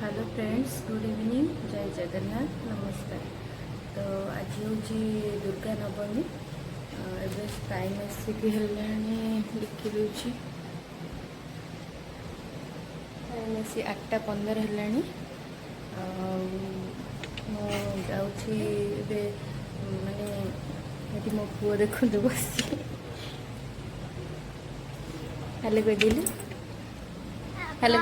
Hello friends, good evening, जय जगन्नाथ, नमस्कार। तो आज हूँ दुर्गा नवमी। एवं टाइम आसिक लिखी दूची टाइम आसी 8:15 है। जाऊँगी माने ये मो पुआ देखु बस हेलो कहली हेलो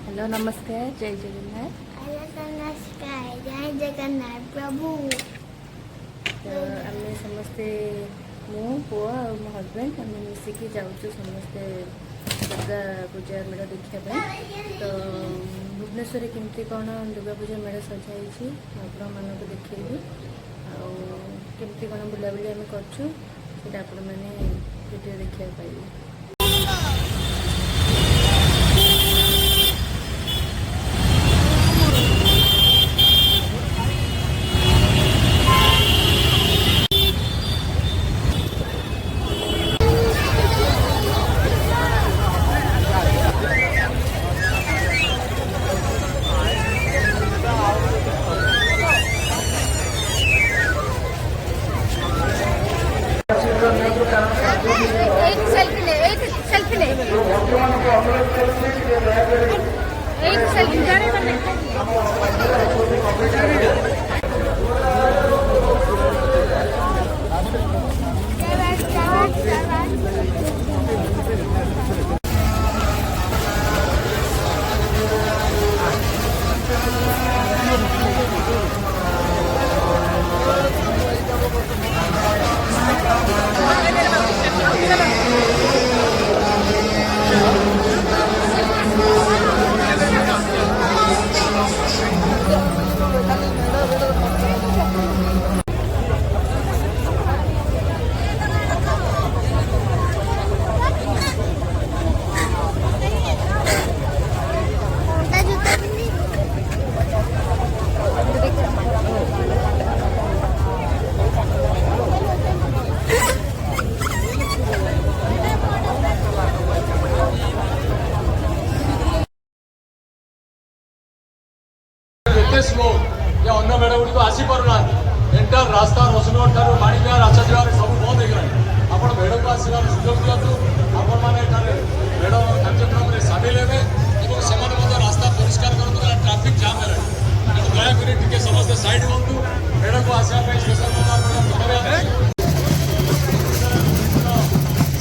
हेलो नमस्कार, जय जगन्नाथ। हेलो नमस्कार, जय जगन्नाथ प्रभु। तो आम समस्ते मु पुआ और मो हजबैंड आम मिसिकी जाऊँ समस्ते दुर्गा पूजा मेढ़ देखा। तो भुवनेश्वर केमती कौन दुर्गा पूजा मेढ़ सजाई आपण मानक देखी आमती कौन बुलाबुली आम कर आपण मैंने वीडियो देखा पाइबे। स्लो या अन्य मेढ़ गुड़िक आसीपार एंटायर रास्ता रसुलगढ़ ठार बाणीविहार आचार्य सब बंद हो आप मेढ़ को आसबार सुजोग दिखाँ आपण मैंने मेढ़ कार्यक्रम में सामिल हे और रास्ता परिष्कार कर ट्राफिक जाम है। दयाकोरी समस्त साइड हूँ मेढ़ को आसपा स्पेशल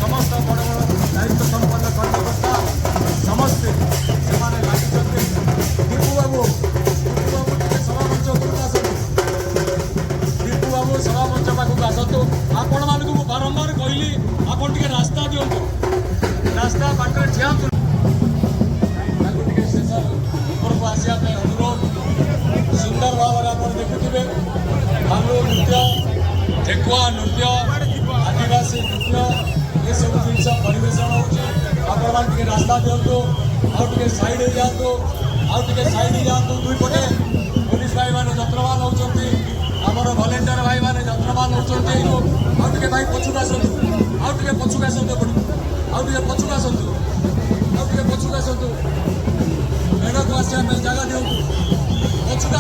समस्त बड़ बड़ दायित्व संपन्न कर्मकर्ता समस्ते दीपू बाबू सभा मंच पाखक आसतु आपण मानक बारंबार कहली आपन टे रास्ता दिंतु रास्ता बाटर ठियातु स्पेशल ऊपर आसवाई अनुरोध। सुंदर भाव में आप देखुवे भालू नृत्य, ठेकुआ नृत्य, आदिवासी नृत्य ये सब जिन परिवेशन होपे रास्ता दिंतु आउे सैड हो जातु आउे सैड हो जातु दुई पटे पुलिस भाई मैंने जत्रवान होती आमर भलेंटियर भाई मैंने जत्रवान होती आउे भाई पछुक आसतु आउे पछुक आसतु आउे पछुक आसतु आउे पछुक आसतु मेढ़ को आसवा जगह दिंतु पछुक